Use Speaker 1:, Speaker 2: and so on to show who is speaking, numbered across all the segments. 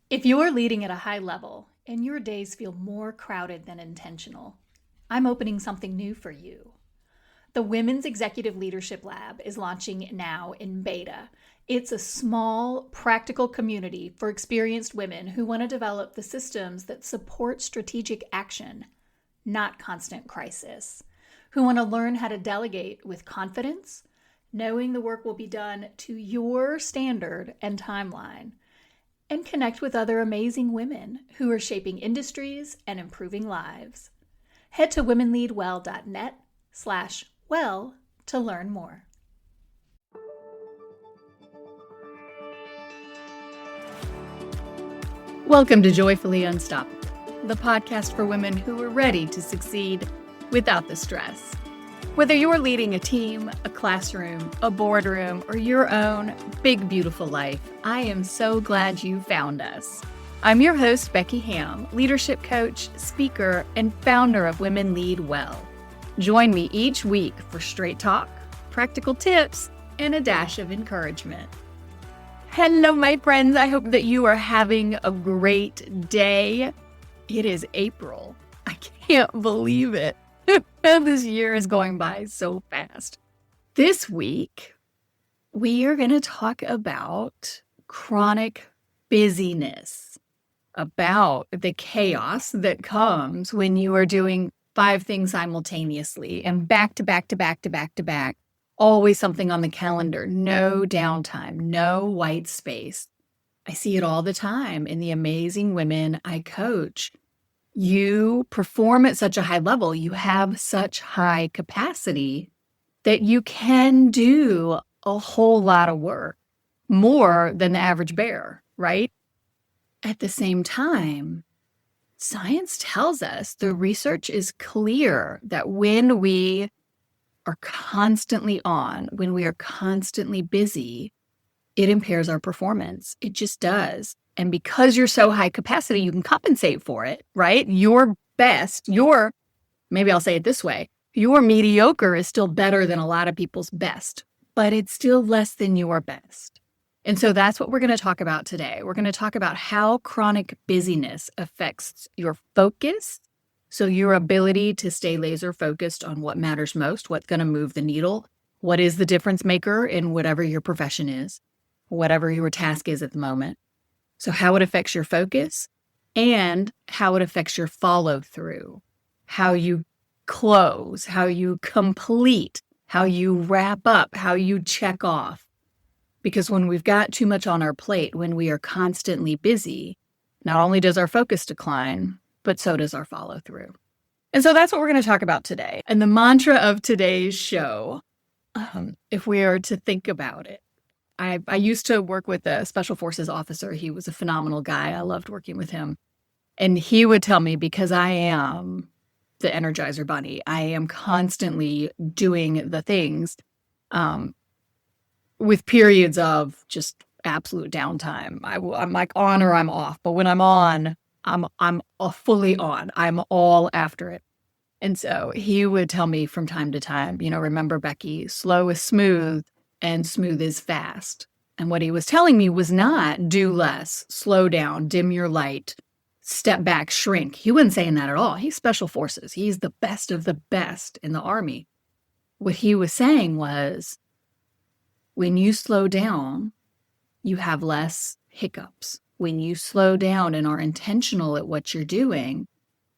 Speaker 1: If you're leading at a high level and your days feel more crowded than intentional, I'm opening something new for you. The Women's Executive Leadership Lab is launching now in beta. It's a small, practical community for experienced women who want to develop the systems that support strategic action, not constant crisis, who want to learn how to delegate with confidence, knowing the work will be done to your standard and timeline, and connect with other amazing women who are shaping industries and improving lives. Head to womenleadwell.net/well to learn more. Welcome to Joyfully Unstoppable, the podcast for women who are ready to succeed without the stress. Whether you're leading a team, a classroom, a boardroom, or your own big, beautiful life, I am so glad you found us. I'm your host, Becky Ham, leadership coach, speaker, and founder of Women Lead Well. Join me each week for straight talk, practical tips, and a dash of encouragement. Hello, my friends. I hope that you are having a great day. It is April. I can't believe it. This year is going by so fast. This week, we are going to talk about chronic busyness, about the chaos that comes when you are doing 5 things simultaneously and back to back to back to back to back, always something on the calendar, no downtime, no white space. I see it all the time in the amazing women I coach. You perform at such a high level, you have such high capacity that you can do a whole lot of work, more than the average bear, right? At the same time, science tells us, the research is clear, that when we are constantly on, when we are constantly busy, it impairs our performance. It just does. And because you're so high capacity, you can compensate for it, right? Your best, maybe I'll say it this way, your mediocre is still better than a lot of people's best, but it's still less than your best. And so that's what we're going to talk about today. We're going to talk about how chronic busyness affects your focus, so your ability to stay laser focused on what matters most, what's going to move the needle, what is the difference maker in whatever your profession is, whatever your task is at the moment. So how it affects your focus and how it affects your follow through, how you close, how you complete, how you wrap up, how you check off. Because when we've got too much on our plate, when we are constantly busy, not only does our focus decline, but so does our follow through. And so that's what we're going to talk about today. And the mantra of today's show, if we are to think about it, I used to work with a special forces officer. He was a phenomenal guy. I loved working with him. And he would tell me, because I am the Energizer Bunny, I am constantly doing the things with periods of just absolute downtime. I'm like on or I'm off. But when I'm on, I'm fully on. I'm all after it. And so he would tell me from time to time, remember, Becky, slow is smooth and smooth is fast. And what he was telling me was not do less, slow down, dim your light, step back, shrink. He wasn't saying that at all. He's special forces. He's the best of the best in the Army. What he was saying was, when you slow down, you have less hiccups. When you slow down and are intentional at what you're doing,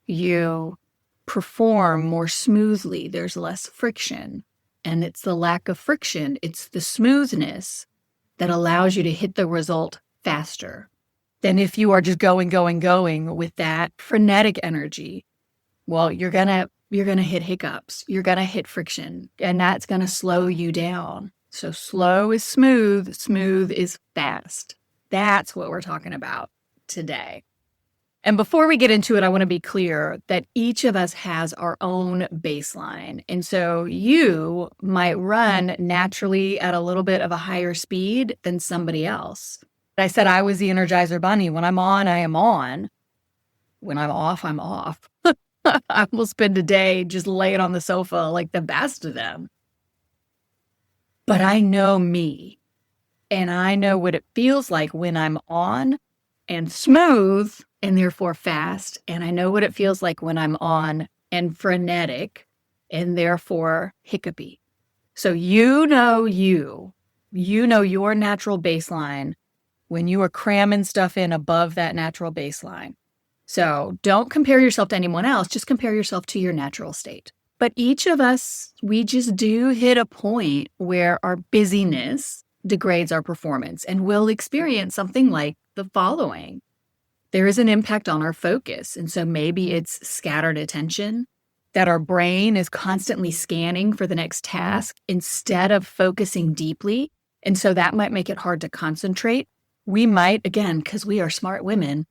Speaker 1: you perform more smoothly. There's less friction. And it's the lack of friction, it's the smoothness that allows you to hit the result faster than if you are just going with that frenetic energy. Well, you're gonna hit hiccups, you're gonna hit friction, and that's gonna slow you down. So slow is smooth, smooth is fast. That's what we're talking about today. And before we get into it, I want to be clear that each of us has our own baseline. And so you might run naturally at a little bit of a higher speed than somebody else. I said I was the Energizer Bunny. When I'm on, I am on. When I'm off, I'm off. I will spend a day just laying on the sofa like the best of them. But I know me, and I know what it feels like when I'm on and smooth and therefore fast. And I know what it feels like when I'm on and frenetic and therefore hiccupy. So you know your natural baseline when you are cramming stuff in above that natural baseline. So don't compare yourself to anyone else, just compare yourself to your natural state. But each of us, we just do hit a point where our busyness degrades our performance, and we'll experience something like the following. There is an impact on our focus. And so maybe it's scattered attention, that our brain is constantly scanning for the next task instead of focusing deeply. And so that might make it hard to concentrate. We might, again, because we are smart women,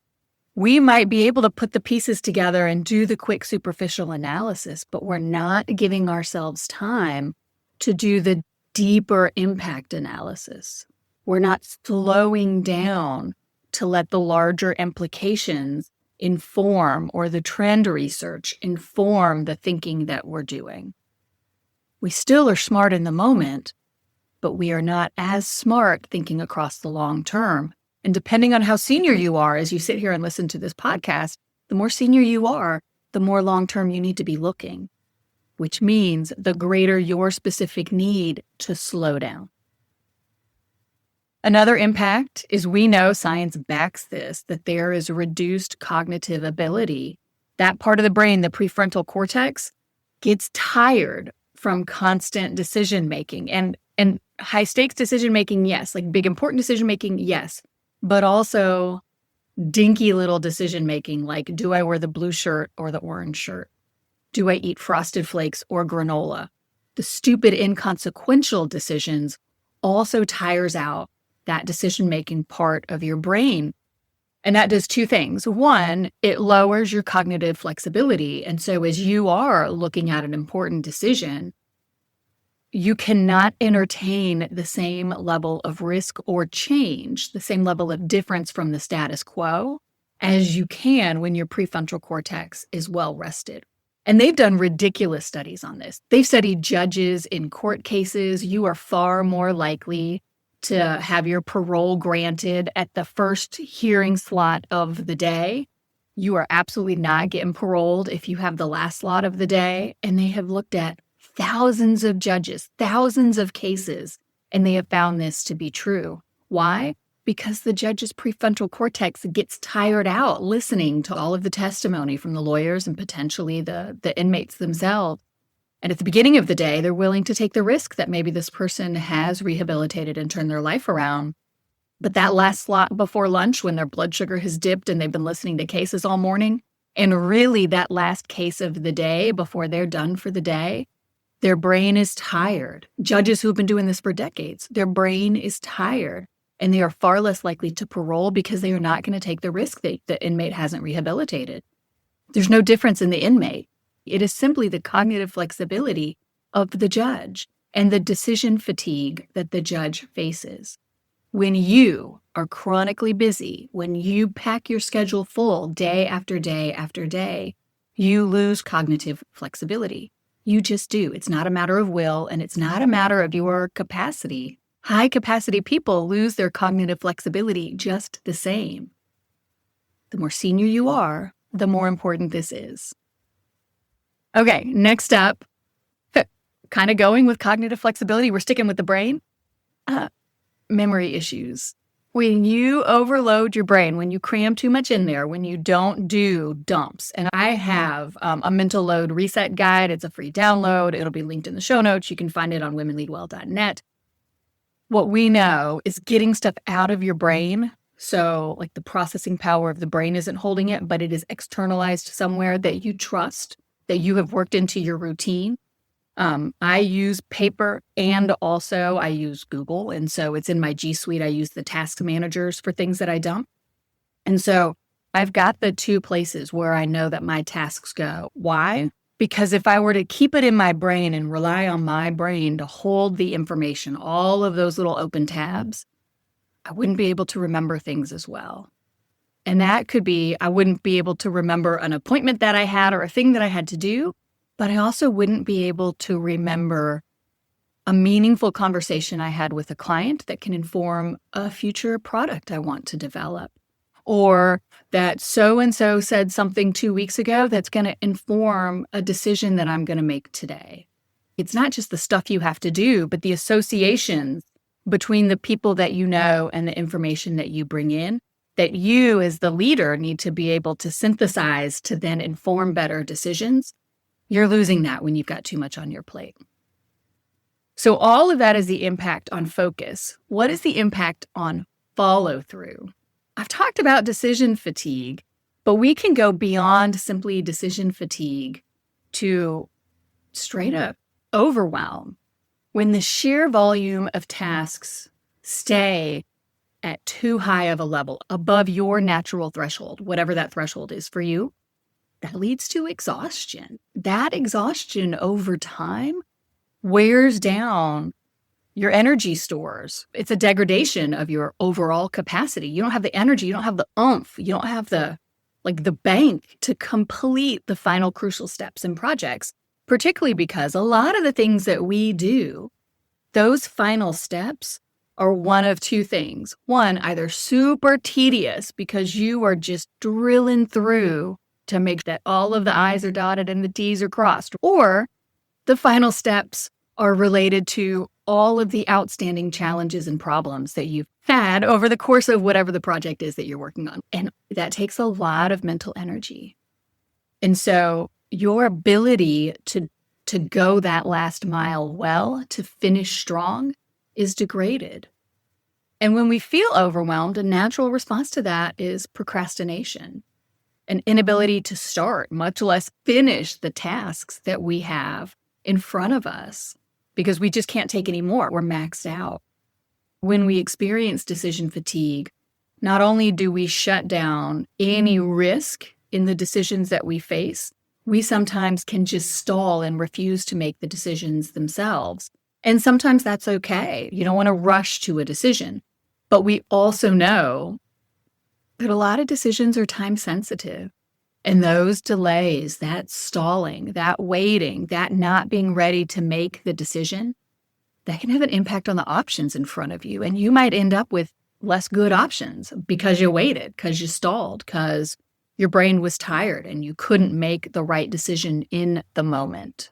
Speaker 1: we might be able to put the pieces together and do the quick superficial analysis, but we're not giving ourselves time to do the deeper impact analysis. We're not slowing down to let the larger implications inform, or the trend research inform the thinking that we're doing. We still are smart in the moment, but we are not as smart thinking across the long term. And depending on how senior you are, as you sit here and listen to this podcast, the more senior you are, the more long-term you need to be looking, which means the greater your specific need to slow down. Another impact is, we know science backs this, that there is reduced cognitive ability. That part of the brain, the prefrontal cortex, gets tired from constant decision-making and high-stakes decision-making, yes, like big important decision-making, yes, but also dinky little decision-making, like do I wear the blue shirt or the orange shirt? Do I eat Frosted Flakes or granola? The stupid, inconsequential decisions also tires out that decision-making part of your brain. And that does two things. One, it lowers your cognitive flexibility. And so as you are looking at an important decision, you cannot entertain the same level of risk or change, the same level of difference from the status quo as you can when your prefrontal cortex is well rested. And they've done ridiculous studies on this. They've studied judges in court cases. You are far more likely to have your parole granted at the first hearing slot of the day. You are absolutely not getting paroled if you have the last slot of the day. And they have looked at thousands of judges, thousands of cases, and they have found this to be true. Why? Because the judge's prefrontal cortex gets tired out listening to all of the testimony from the lawyers and potentially the inmates themselves. And at the beginning of the day, they're willing to take the risk that maybe this person has rehabilitated and turned their life around. But that last slot before lunch, when their blood sugar has dipped and they've been listening to cases all morning, and really that last case of the day before they're done for the day, their brain is tired. Judges who have been doing this for decades, their brain is tired, and they are far less likely to parole because they are not going to take the risk that the inmate hasn't rehabilitated. There's no difference in the inmate. It is simply the cognitive flexibility of the judge and the decision fatigue that the judge faces. When you are chronically busy, when you pack your schedule full day after day after day, you lose cognitive flexibility. You just do. It's not a matter of will, and it's not a matter of your capacity. High capacity people lose their cognitive flexibility just the same. The more senior you are, the more important this is. Okay, next up, kind of going with cognitive flexibility, we're sticking with the brain. Memory issues. When you overload your brain, when you cram too much in there, when you don't do dumps, and I have a mental load reset guide. It's a free download. It'll be linked in the show notes. You can find it on womenleadwell.net. What we know is getting stuff out of your brain. So like the processing power of the brain isn't holding it, but it is externalized somewhere that you trust, that you have worked into your routine. I use paper and also I use Google. And so it's in my G Suite. I use the task managers for things that I dump. And so I've got the two places where I know that my tasks go. Why? Because if I were to keep it in my brain and rely on my brain to hold the information, all of those little open tabs, I wouldn't be able to remember things as well. And that could be, I wouldn't be able to remember an appointment that I had or a thing that I had to do, but I also wouldn't be able to remember a meaningful conversation I had with a client that can inform a future product I want to develop. or that so-and-so said something 2 weeks ago that's going to inform a decision that I'm going to make today. It's not just the stuff you have to do, but the associations between the people that you know and the information that you bring in that you as the leader need to be able to synthesize to then inform better decisions. You're losing that when you've got too much on your plate. So all of that is the impact on focus. What is the impact on follow through? I've talked about decision fatigue, but we can go beyond simply decision fatigue to straight up overwhelm. When the sheer volume of tasks stay at too high of a level, above your natural threshold, whatever that threshold is for you, that leads to exhaustion. That exhaustion over time wears down your energy stores. It's a degradation of your overall capacity. You don't have the energy, you don't have the oomph, you don't have the bank to complete the final crucial steps and projects, particularly because a lot of the things that we do, those final steps are one of two things. One, either super tedious because you are just drilling through to make that all of the I's are dotted and the T's are crossed, or the final steps are related to all of the outstanding challenges and problems that you've had over the course of whatever the project is that you're working on. And that takes a lot of mental energy. And so your ability to go that last mile well, to finish strong, is degraded. And when we feel overwhelmed, a natural response to that is procrastination, an inability to start, much less finish the tasks that we have in front of us because we just can't take any more. We're maxed out. When we experience decision fatigue, not only do we shut down any risk in the decisions that we face, we sometimes can just stall and refuse to make the decisions themselves. And sometimes that's okay. You don't want to rush to a decision. But we also know that a lot of decisions are time sensitive. And those delays, that stalling, that waiting, that not being ready to make the decision, that can have an impact on the options in front of you. And you might end up with less good options because you waited, because you stalled, because your brain was tired and you couldn't make the right decision in the moment.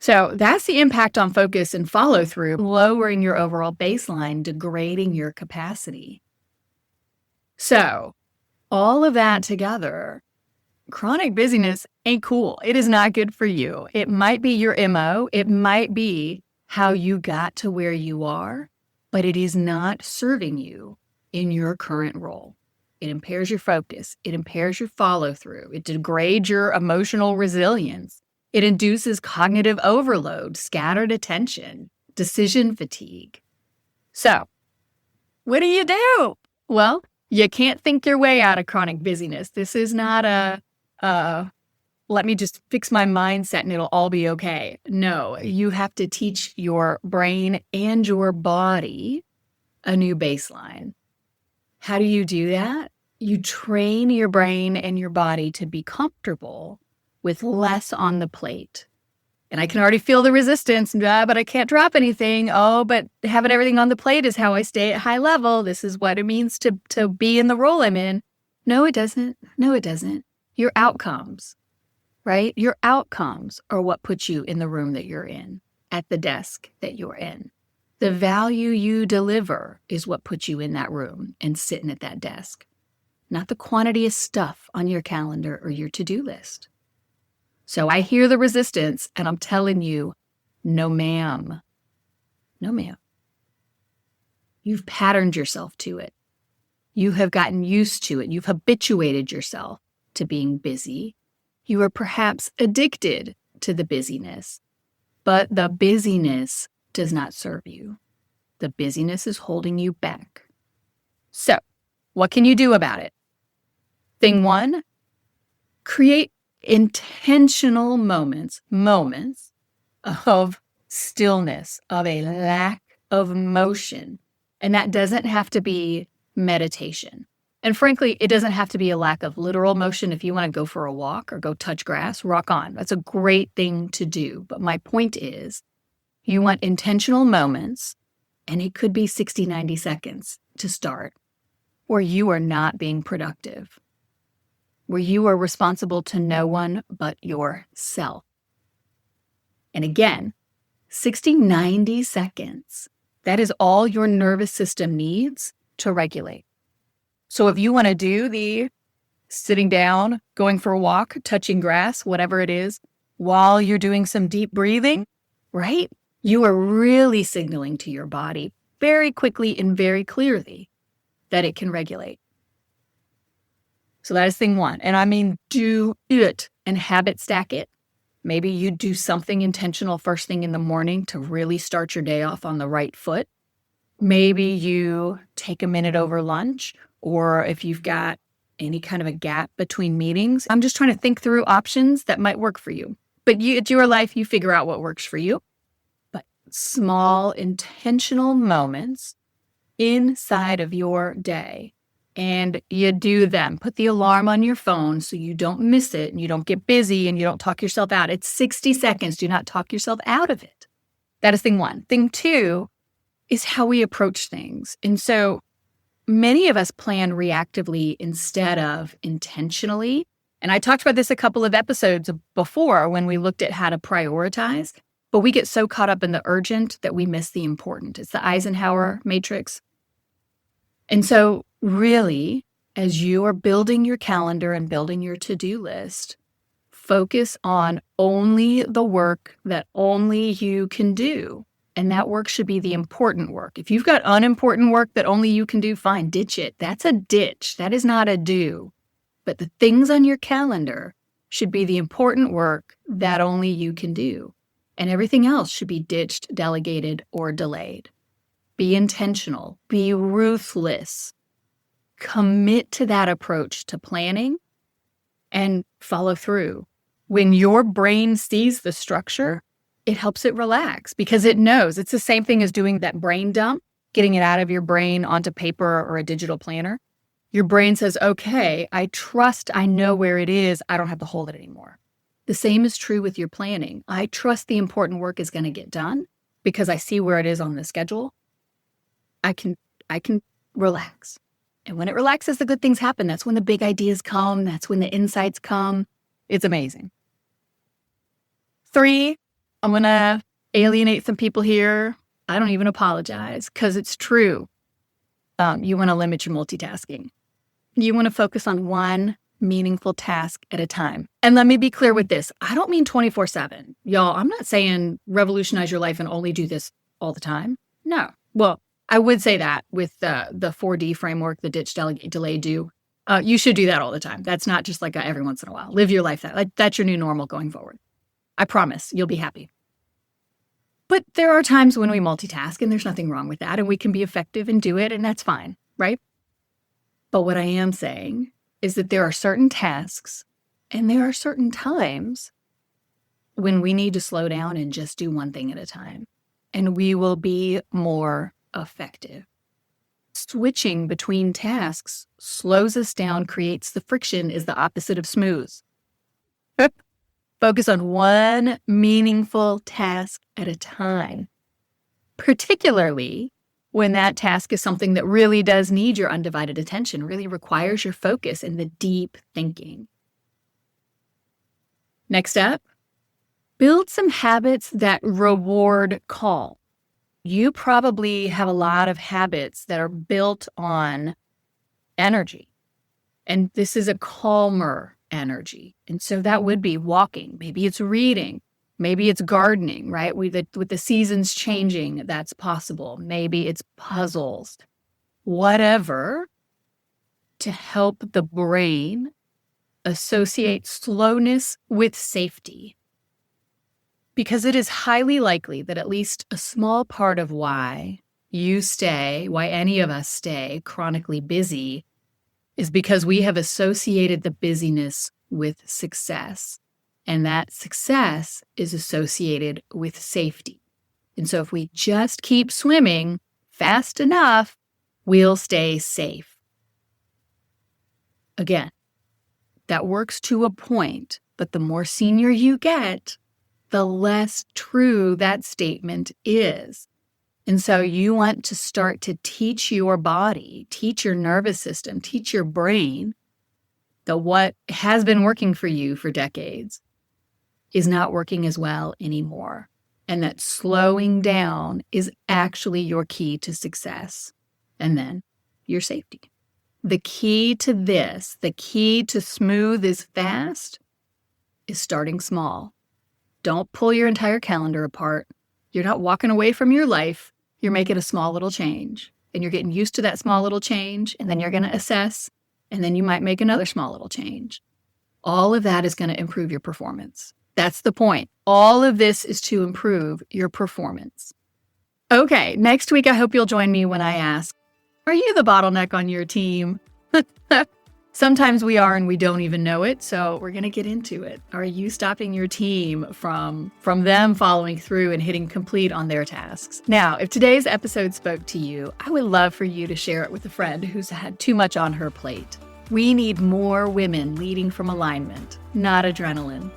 Speaker 1: So that's the impact on focus and follow through, lowering your overall baseline, degrading your capacity. So all of that together, chronic busyness ain't cool. It is not good for you. It might be your MO. It might be how you got to where you are, but it is not serving you in your current role. It impairs your focus. It impairs your follow through. It degrades your emotional resilience. It induces cognitive overload, scattered attention, decision fatigue. So, what do you do? Well, you can't think your way out of chronic busyness. This is not let me just fix my mindset and it'll all be okay. No, you have to teach your brain and your body a new baseline. How do you do that? You train your brain and your body to be comfortable with less on the plate. And I can already feel the resistance, but I can't drop anything. Oh, but having everything on the plate is how I stay at high level. This is what it means to be in the role I'm in. No, it doesn't. No, it doesn't. Your outcomes, right? Your outcomes are what puts you in the room that you're in, at the desk that you're in. The value you deliver is what puts you in that room and sitting at that desk, not the quantity of stuff on your calendar or your to-do list. So I hear the resistance, and I'm telling you, no, ma'am. No, ma'am. You've patterned yourself to it. You have gotten used to it. You've habituated yourself to being busy. You are perhaps addicted to the busyness, but the busyness does not serve you. The busyness is holding you back. So, what can you do about it? Thing one, create intentional moments of stillness, of a lack of motion. And that doesn't have to be meditation. And frankly, it doesn't have to be a lack of literal motion. If you want to go for a walk or go touch grass, rock on. That's a great thing to do. But my point is, you want intentional moments, and it could be 60, 90 seconds to start. where you are not being productive, where you are responsible to no one but yourself. And again, 60, 90 seconds. That is all your nervous system needs to regulate. So if you want to do the sitting down, going for a walk, touching grass, whatever it is, while you're doing some deep breathing, right? You are really signaling to your body very quickly and very clearly that it can regulate. So that is thing one. And I mean, do it and habit stack it. Maybe you do something intentional first thing in the morning to really start your day off on the right foot. Maybe you take a minute over lunch, or if you've got any kind of a gap between meetings. I'm just trying to think through options that might work for you. But it's your life, you figure out what works for you. But small, intentional moments inside of your day, and you do them. Put the alarm on your phone so you don't miss it and you don't get busy and you don't talk yourself out. It's 60 seconds. Do not talk yourself out of it. That is thing one. Thing two is how we approach things. And so many of us plan reactively instead of intentionally. And I talked about this a couple of episodes before when we looked at how to prioritize, but we get so caught up in the urgent that we miss the important. It's the Eisenhower matrix. And so really, as you are building your calendar and building your to-do list, focus on only the work that only you can do. And that work should be the important work. If you've got unimportant work that only you can do, fine, ditch it. That's a ditch. That is not a do. But the things on your calendar should be the important work that only you can do. And everything else should be ditched, delegated, or delayed. Be intentional. Be ruthless. Commit to that approach to planning and follow through. When your brain sees the structure, it helps it relax because it knows. It's the same thing as doing that brain dump, getting it out of your brain onto paper or a digital planner. Your brain says, okay, I trust I know where it is. I don't have to hold it anymore. The same is true with your planning. I trust the important work is going to get done because I see where it is on the schedule. I can relax. And when it relaxes, the good things happen. That's when the big ideas come. That's when the insights come. It's amazing. 3, I'm going to alienate some people here. I don't even apologize because it's true. You want to limit your multitasking. You want to focus on one meaningful task at a time. And let me be clear with this. I don't mean 24/7. Y'all, I'm not saying revolutionize your life and only do this all the time. No. Well, I would say that with the 4D framework, the ditch, delegate, delay, do. You should do that all the time. That's not just like every once in a while. Live your life that's your new normal going forward. I promise you'll be happy. But there are times when we multitask and there's nothing wrong with that and we can be effective and do it and that's fine, right? But what I am saying is that there are certain tasks and there are certain times when we need to slow down and just do one thing at a time and we will be more effective. Switching between tasks slows us down, creates the friction, is the opposite of smooth. Focus on one meaningful task at a time, particularly when that task is something that really does need your undivided attention, really requires your focus and the deep thinking. Next up, build some habits that reward call. You probably have a lot of habits that are built on energy, and this is a calmer energy. And so that would be walking. Maybe it's reading. Maybe it's gardening, right? With the seasons changing, that's possible. Maybe it's puzzles, whatever, to help the brain associate slowness with safety. Because it is highly likely that at least a small part of why any of us stay chronically busy is because we have associated the busyness with success. And that success is associated with safety. And so if we just keep swimming fast enough, we'll stay safe. Again, that works to a point, but the more senior you get, the less true that statement is. And so you want to start to teach your body, teach your nervous system, teach your brain that what has been working for you for decades is not working as well anymore. And that slowing down is actually your key to success. And then your safety. The key to this, the key to smooth is fast, is starting small. Don't pull your entire calendar apart. You're not walking away from your life. You're making a small little change. And you're getting used to that small little change. And then you're going to assess. And then you might make another small little change. All of that is going to improve your performance. That's the point. All of this is to improve your performance. Okay, next week I hope you'll join me when I ask, are you the bottleneck on your team? Sometimes we are and we don't even know it, so we're going to get into it. Are you stopping your team from them following through and hitting complete on their tasks? Now, if today's episode spoke to you, I would love for you to share it with a friend who's had too much on her plate. We need more women leading from alignment, not adrenaline.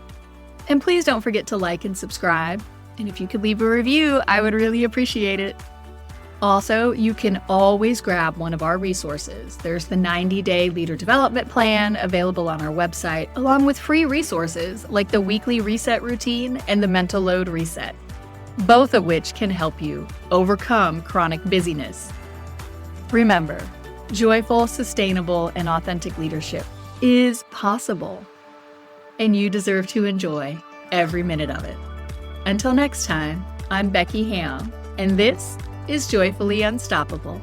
Speaker 1: And please don't forget to like and subscribe. And if you could leave a review, I would really appreciate it. Also, you can always grab one of our resources. There's the 90-day leader development plan available on our website, along with free resources like the weekly reset routine and the mental load reset, both of which can help you overcome chronic busyness. Remember, joyful, sustainable, and authentic leadership is possible, and you deserve to enjoy every minute of it. Until next time, I'm Becky Ham, and this is Joyfully Unstoppable.